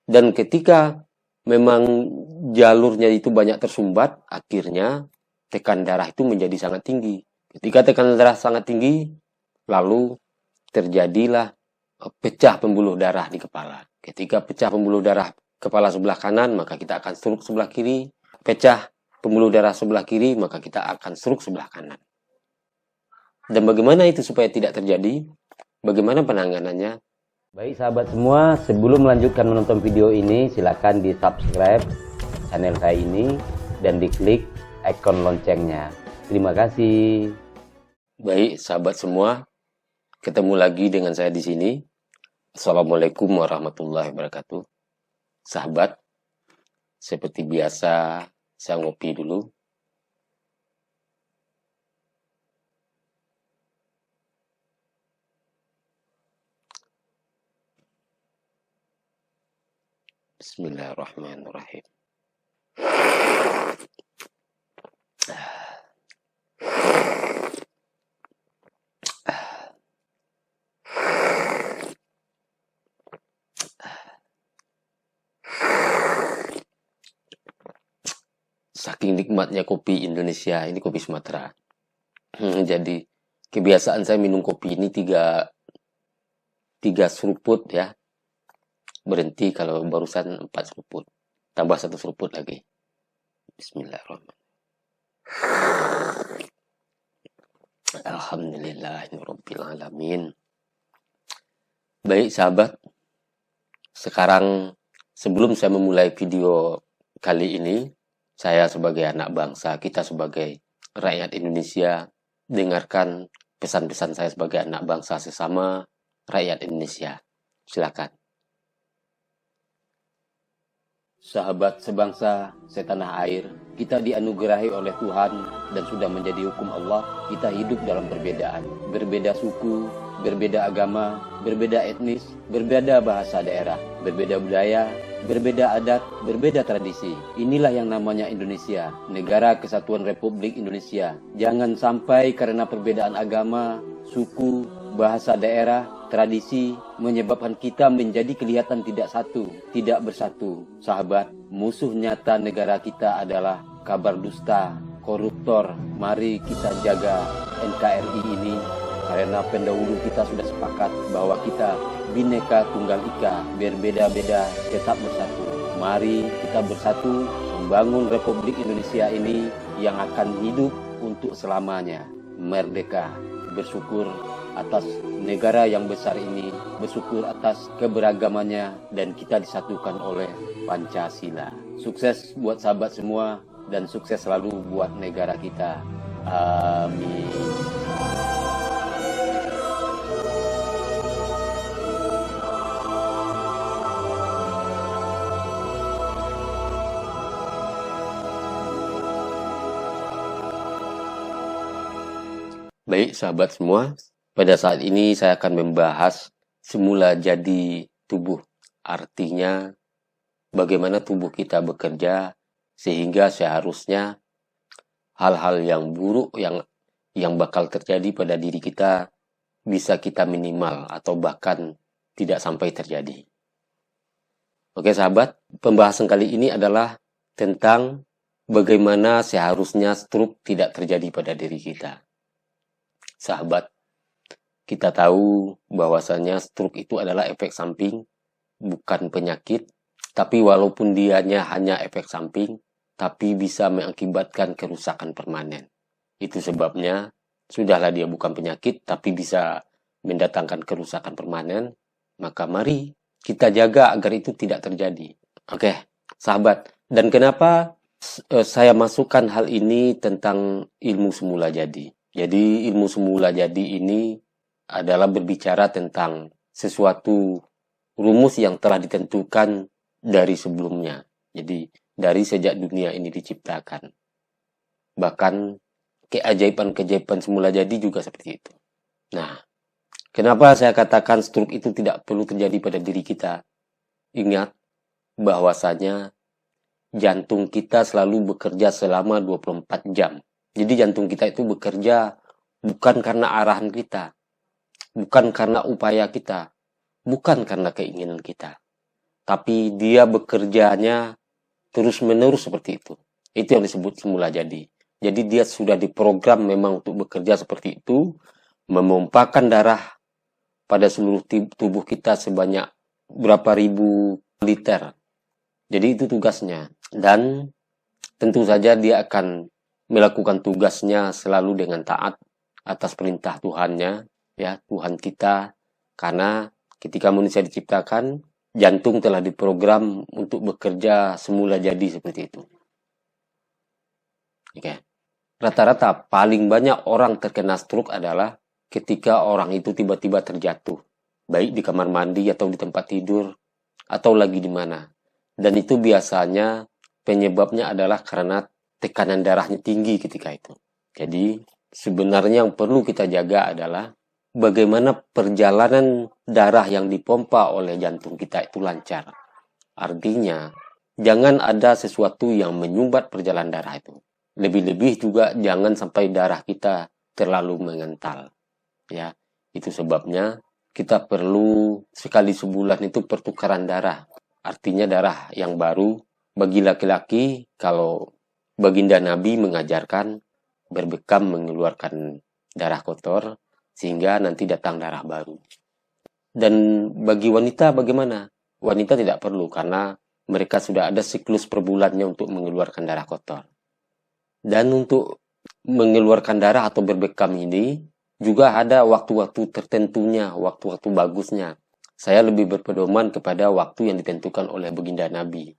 Dan ketika memang jalurnya itu banyak tersumbat, akhirnya tekanan darah itu menjadi sangat tinggi. Ketika tekanan darah sangat tinggi, lalu terjadilah pecah pembuluh darah di kepala. Ketika pecah pembuluh darah kepala sebelah kanan, maka kita akan stroke sebelah kiri. Pecah pembuluh darah sebelah kiri, maka kita akan stroke sebelah kanan. Dan bagaimana itu supaya tidak terjadi? Bagaimana penanganannya? Baik sahabat semua, sebelum melanjutkan menonton video ini, silakan di subscribe channel saya ini dan diklik ikon loncengnya. Terima kasih. Baik sahabat semua, ketemu lagi dengan saya di sini. Assalamualaikum warahmatullahi wabarakatuh. Sahabat, seperti biasa saya ngopi dulu. Bismillahirrahmanirrahim. Saking nikmatnya kopi Indonesia, ini kopi Sumatera. Jadi kebiasaan saya minum kopi ini tiga seruput ya. Berhenti kalau barusan 4 seruput. Tambah 1 seruput lagi. Bismillahirrahmanirrahim. Alhamdulillahirabbil alamin. Baik sahabat, sekarang sebelum saya memulai video kali ini, saya sebagai anak bangsa, kita sebagai rakyat Indonesia, dengarkan pesan-pesan saya sebagai anak bangsa sesama rakyat Indonesia. Silakan. Sahabat sebangsa, setanah air, kita dianugerahi oleh Tuhan dan sudah menjadi hukum Allah, kita hidup dalam perbedaan. Berbeda suku, berbeda agama, berbeda etnis, berbeda bahasa daerah, berbeda budaya, berbeda adat, berbeda tradisi. Inilah yang namanya Indonesia, Negara Kesatuan Republik Indonesia. Jangan sampai karena perbedaan agama, suku, bahasa daerah, tradisi menyebabkan kita menjadi kelihatan tidak satu, tidak bersatu. Sahabat, musuh nyata negara kita adalah kabar dusta, koruptor. Mari kita jaga NKRI ini, karena pendahulu kita sudah sepakat bahwa kita Bhinneka Tunggal Ika, berbeda-beda tetap bersatu. Mari kita bersatu membangun Republik Indonesia ini yang akan hidup untuk selamanya. Merdeka, bersyukur atas negara yang besar ini, bersyukur atas keberagamannya, dan kita disatukan oleh Pancasila. Sukses buat sahabat semua, dan sukses selalu buat negara kita. Amin. Baik sahabat semua, pada saat ini saya akan membahas semula jadi tubuh. Artinya bagaimana tubuh kita bekerja sehingga seharusnya hal-hal yang buruk yang bakal terjadi pada diri kita bisa kita minimal atau bahkan tidak sampai terjadi. Oke sahabat, pembahasan kali ini adalah tentang bagaimana seharusnya stroke tidak terjadi pada diri kita. Sahabat, kita tahu bahwasanya stroke itu adalah efek samping, bukan penyakit. Tapi walaupun dianya hanya efek samping, tapi bisa mengakibatkan kerusakan permanen. Itu sebabnya, sudahlah dia bukan penyakit, tapi bisa mendatangkan kerusakan permanen. Maka mari kita jaga agar itu tidak terjadi. Oke, sahabat. Dan kenapa saya masukkan hal ini tentang ilmu semula jadi? Jadi ilmu semula jadi ini adalah berbicara tentang sesuatu rumus yang telah ditentukan dari sebelumnya. Jadi dari sejak dunia ini diciptakan. Bahkan keajaiban-keajaiban semula jadi juga seperti itu. Nah, kenapa saya katakan stroke itu tidak perlu terjadi pada diri kita? Ingat bahwasanya jantung kita selalu bekerja selama 24 jam. Jadi jantung kita itu bekerja bukan karena arahan kita, bukan karena upaya kita, bukan karena keinginan kita. tapi dia bekerjanya terus-menerus seperti itu. Itu yang disebut semula jadi. Jadi dia sudah diprogram memang untuk bekerja seperti itu, memompakan darah pada seluruh tubuh kita sebanyak berapa ribu liter. Jadi itu tugasnya. Dan tentu saja dia akan melakukan tugasnya selalu dengan taat atas perintah Tuhannya, ya, Tuhan kita. Karena ketika manusia diciptakan, jantung telah diprogram untuk bekerja semula jadi seperti itu. Oke. Rata-rata paling banyak orang terkena stroke adalah ketika orang itu tiba-tiba terjatuh, baik di kamar mandi atau di tempat tidur atau lagi di mana. Dan itu biasanya penyebabnya adalah karena tekanan darahnya tinggi ketika itu. Jadi sebenarnya yang perlu kita jaga adalah bagaimana perjalanan darah yang dipompa oleh jantung kita itu lancar. Artinya jangan ada sesuatu yang menyumbat perjalanan darah itu. Lebih-lebih juga jangan sampai darah kita terlalu mengental. Ya, itu sebabnya kita perlu sekali sebulan itu pertukaran darah. Artinya darah yang baru. Bagi laki-laki, kalau baginda Nabi mengajarkan berbekam mengeluarkan darah kotor, sehingga nanti datang darah baru. Dan bagi wanita bagaimana? Wanita tidak perlu, karena mereka sudah ada siklus per bulannya untuk mengeluarkan darah kotor. Dan untuk mengeluarkan darah atau berbekam ini, juga ada waktu-waktu tertentunya, waktu-waktu bagusnya. Saya lebih berpedoman kepada waktu yang ditentukan oleh baginda Nabi.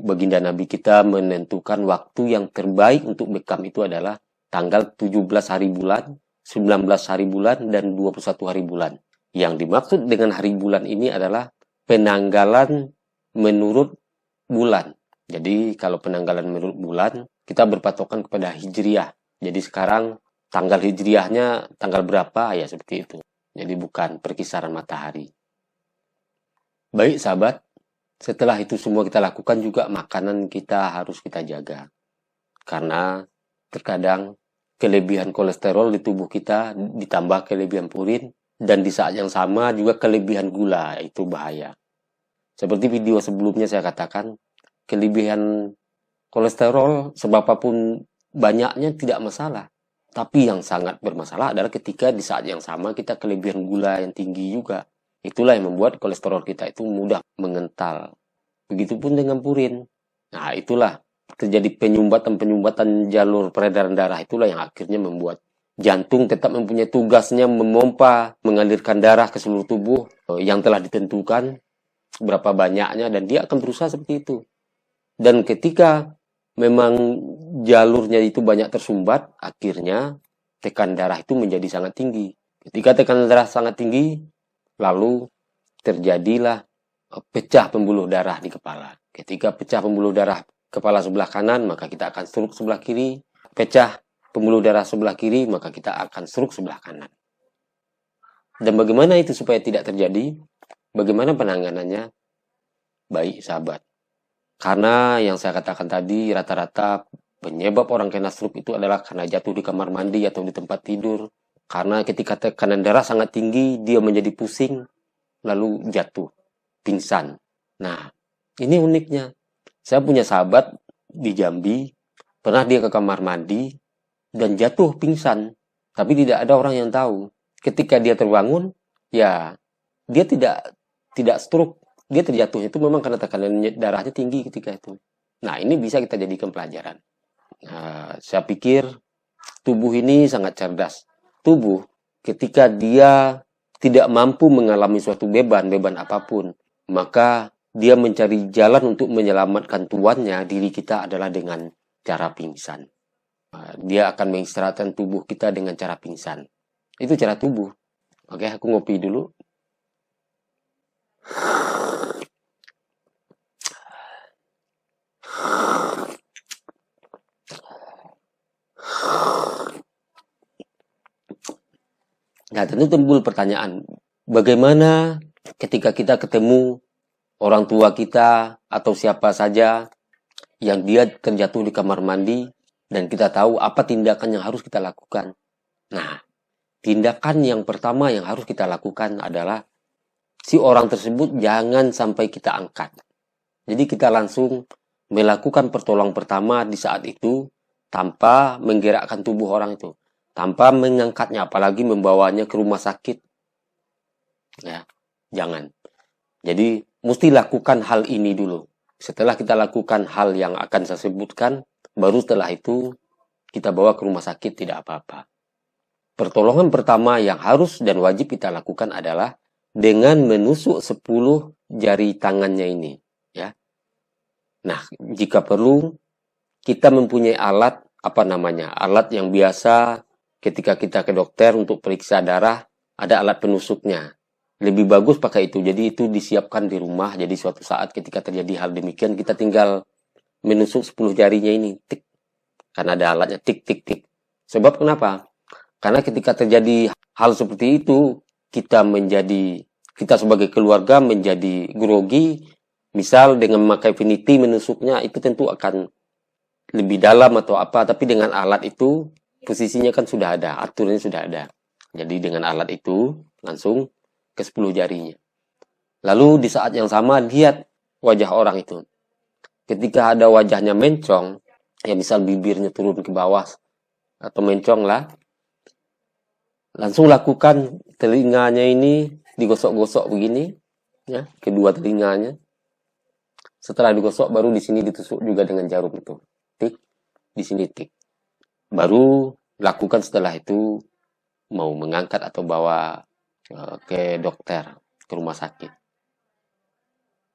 Baginda Nabi kita menentukan waktu yang terbaik untuk bekam itu adalah tanggal 17 hari bulan, 19 hari bulan, dan 21 hari bulan. Yang dimaksud dengan hari bulan ini adalah penanggalan menurut bulan. Jadi kalau penanggalan menurut bulan, kita berpatokan kepada Hijriah. Jadi sekarang tanggal Hijriahnya tanggal berapa, ya seperti itu. Jadi bukan perkisaran matahari. Baik sahabat, setelah itu semua kita lakukan juga makanan kita harus kita jaga. Karena terkadang kelebihan kolesterol di tubuh kita ditambah kelebihan purin, dan di saat yang sama juga kelebihan gula, itu bahaya. Seperti video sebelumnya saya katakan, kelebihan kolesterol sebabapun banyaknya tidak masalah. Tapi yang sangat bermasalah adalah ketika di saat yang sama kita kelebihan gula yang tinggi juga. Itulah yang membuat kolesterol kita itu mudah mengental. Begitupun dengan purin. Nah, itulah terjadi penyumbatan jalur peredaran darah, itulah yang akhirnya membuat jantung tetap mempunyai tugasnya memompa, mengalirkan darah ke seluruh tubuh yang telah ditentukan berapa banyaknya, dan dia akan berusaha seperti itu. Dan ketika memang jalurnya itu banyak tersumbat, akhirnya tekanan darah itu menjadi sangat tinggi. Ketika tekanan darah sangat tinggi, lalu terjadilah pecah pembuluh darah di kepala. Ketika pecah pembuluh darah kepala sebelah kanan, maka kita akan stroke sebelah kiri. Pecah pembuluh darah sebelah kiri, maka kita akan stroke sebelah kanan. Dan bagaimana itu supaya tidak terjadi? Bagaimana penanganannya? Baik sahabat. Karena yang saya katakan tadi, rata-rata penyebab orang kena stroke itu adalah karena jatuh di kamar mandi atau di tempat tidur. Karena ketika tekanan darah sangat tinggi, dia menjadi pusing, lalu jatuh, pingsan. Nah, ini uniknya. Saya punya sahabat di Jambi, pernah dia ke kamar mandi, dan jatuh pingsan. Tapi tidak ada orang yang tahu. Ketika dia terbangun, ya, dia tidak stroke. Dia terjatuh itu memang karena tekanan darahnya tinggi ketika itu. Nah, ini bisa kita jadikan pelajaran. Nah, saya pikir tubuh ini sangat cerdas. Tubuh ketika dia tidak mampu mengalami suatu beban apapun, maka dia mencari jalan untuk menyelamatkan tuannya, diri kita, adalah dengan cara pingsan. Dia akan mengistirahatkan tubuh kita dengan cara pingsan. Itu cara tubuh. Oke, aku ngopi dulu. Nah, tentu timbul pertanyaan, bagaimana ketika kita ketemu orang tua kita atau siapa saja yang dia terjatuh di kamar mandi dan kita tahu apa tindakan yang harus kita lakukan. Nah, tindakan yang pertama yang harus kita lakukan adalah si orang tersebut jangan sampai kita angkat. Jadi kita langsung melakukan pertolongan pertama di saat itu tanpa menggerakkan tubuh orang itu, tanpa mengangkatnya, apalagi membawanya ke rumah sakit. Ya, jangan. Jadi mesti lakukan hal ini dulu. Setelah kita lakukan hal yang akan saya sebutkan, baru setelah itu kita bawa ke rumah sakit, tidak apa-apa. Pertolongan pertama yang harus dan wajib kita lakukan adalah dengan menusuk 10 jari tangannya ini. Ya. Nah, jika perlu, kita mempunyai alat, alat yang biasa ketika kita ke dokter untuk periksa darah, ada alat penusuknya. Lebih bagus pakai itu. Jadi itu disiapkan di rumah. Jadi suatu saat ketika terjadi hal demikian, kita tinggal menusuk 10 jarinya ini. Tik. Karena ada alatnya. Tik, tik, tik. Sebab kenapa? Karena ketika terjadi hal seperti itu, kita sebagai keluarga menjadi grogi. Misal dengan memakai finiti menusuknya, itu tentu akan lebih dalam atau apa. Tapi dengan alat itu, posisinya kan sudah ada. Aturannya sudah ada. Jadi dengan alat itu, langsung ke 10 jarinya. Lalu di saat yang sama lihat wajah orang itu. Ketika ada wajahnya mencong, ya misal bibirnya turun ke bawah atau mencong lah, langsung lakukan telinganya ini digosok-gosok begini, ya, kedua telinganya. Setelah digosok baru di sini ditusuk juga dengan jarum itu. Tik, di sini tik. Baru lakukan setelah itu mau mengangkat atau bawa ke dokter, ke rumah sakit.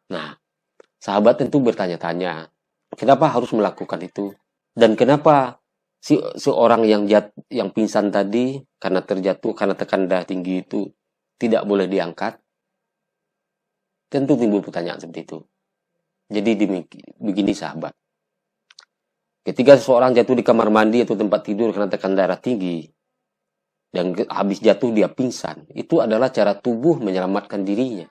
Nah, sahabat tentu bertanya-tanya, kenapa harus melakukan itu? Dan kenapa seorang yang pingsan tadi karena terjatuh, karena tekanan darah tinggi itu tidak boleh diangkat? Tentu timbul pertanyaan seperti itu. Jadi begini sahabat. Ketika seseorang jatuh di kamar mandi atau tempat tidur karena tekanan darah tinggi, dan habis jatuh dia pingsan, itu adalah cara tubuh menyelamatkan dirinya.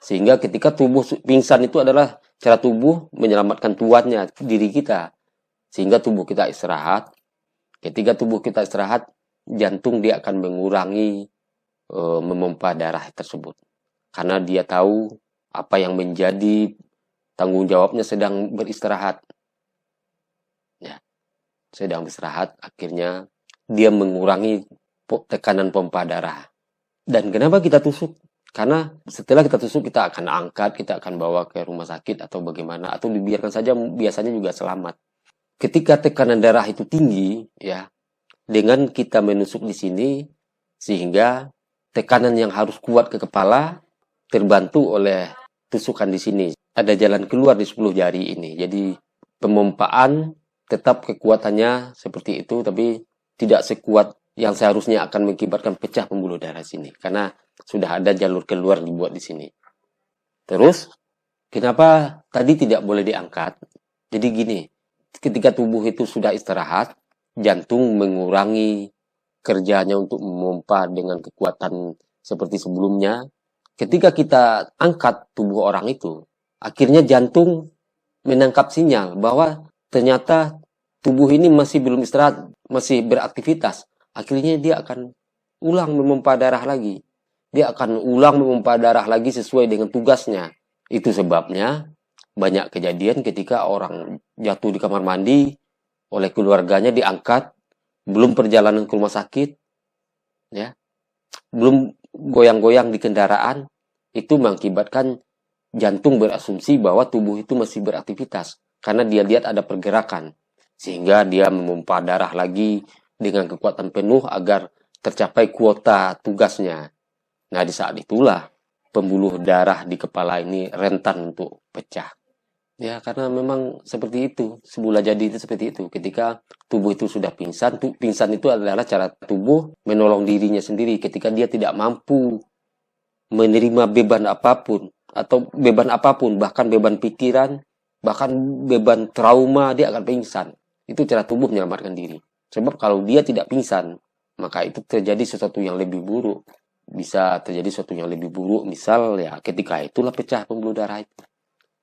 Sehingga ketika tubuh pingsan itu adalah cara tubuh menyelamatkan tuannya, diri kita. Sehingga tubuh kita istirahat. Ketika tubuh kita istirahat, jantung dia akan mengurangi memompa darah tersebut. Karena dia tahu apa yang menjadi tanggung jawabnya sedang beristirahat. Ya, sedang beristirahat, akhirnya dia mengurangi tekanan pompa darah. Dan kenapa kita tusuk? Karena setelah kita tusuk, kita akan angkat, kita akan bawa ke rumah sakit atau bagaimana, atau dibiarkan saja, biasanya juga selamat. Ketika tekanan darah itu tinggi, ya, dengan kita menusuk di sini, sehingga tekanan yang harus kuat ke kepala terbantu oleh tusukan di sini. Ada jalan keluar di 10 jari ini. Jadi pemompaan tetap kekuatannya seperti itu, tapi tidak sekuat yang seharusnya akan mengakibatkan pecah pembuluh darah sini. Karena sudah ada jalur keluar dibuat di sini. Terus, kenapa tadi tidak boleh diangkat? Jadi gini, ketika tubuh itu sudah istirahat, jantung mengurangi kerjanya untuk memompa dengan kekuatan seperti sebelumnya. Ketika kita angkat tubuh orang itu, akhirnya jantung menangkap sinyal bahwa ternyata tubuh ini masih belum istirahat, masih beraktivitas. Akhirnya dia akan ulang memompa darah lagi. Dia akan ulang memompa darah lagi sesuai dengan tugasnya. Itu sebabnya banyak kejadian ketika orang jatuh di kamar mandi, oleh keluarganya diangkat, belum perjalanan ke rumah sakit, ya, belum goyang-goyang di kendaraan, itu mengakibatkan jantung berasumsi bahwa tubuh itu masih beraktivitas. Karena dia lihat ada pergerakan. Sehingga dia memompa darah lagi dengan kekuatan penuh agar tercapai kuota tugasnya. Nah, di saat itulah pembuluh darah di kepala ini rentan untuk pecah. Ya, karena memang seperti itu. Semula jadi itu seperti itu. Ketika tubuh itu sudah pingsan, pingsan itu adalah cara tubuh menolong dirinya sendiri. Ketika dia tidak mampu menerima beban apapun, atau beban apapun, bahkan beban pikiran, bahkan beban trauma, dia akan pingsan. Itu cara tubuh menyelamatkan diri. Sebab kalau dia tidak pingsan, maka itu terjadi sesuatu yang lebih buruk. Bisa terjadi sesuatu yang lebih buruk, misal ya ketika itulah pecah pembuluh darah itu.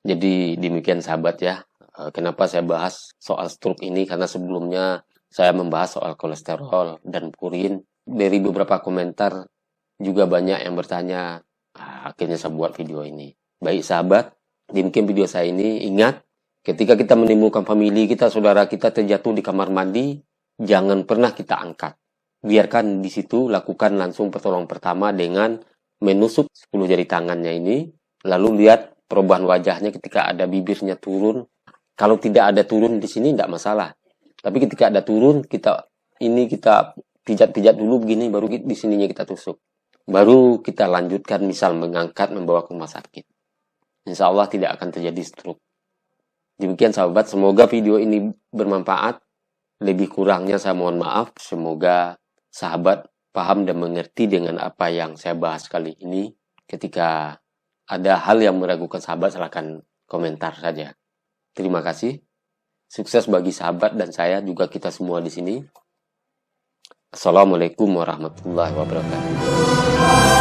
Jadi demikian sahabat ya. Kenapa saya bahas soal stroke ini? Karena sebelumnya saya membahas soal kolesterol dan purin. Dari beberapa komentar juga banyak yang bertanya, Nah, akhirnya saya buat video ini. Baik sahabat, demikian video saya ini. Ingat, ketika kita menemukan famili kita, saudara kita terjatuh di kamar mandi, jangan pernah kita angkat. Biarkan di situ, lakukan langsung pertolongan pertama dengan menusuk 10 jari tangannya ini, lalu lihat perubahan wajahnya ketika ada bibirnya turun. Kalau tidak ada turun di sini tidak masalah. Tapi ketika ada turun, kita pijat-pijat dulu begini, baru di sininya kita tusuk. Baru kita lanjutkan, misal mengangkat, membawa ke rumah sakit. Insya Allah tidak akan terjadi stroke. Demikian sahabat, semoga video ini bermanfaat. Lebih kurangnya saya mohon maaf. Semoga sahabat paham dan mengerti dengan apa yang saya bahas kali ini. Ketika ada hal yang meragukan sahabat, silakan komentar saja. Terima kasih. Sukses bagi sahabat dan saya juga kita semua di sini. Assalamualaikum warahmatullahi wabarakatuh.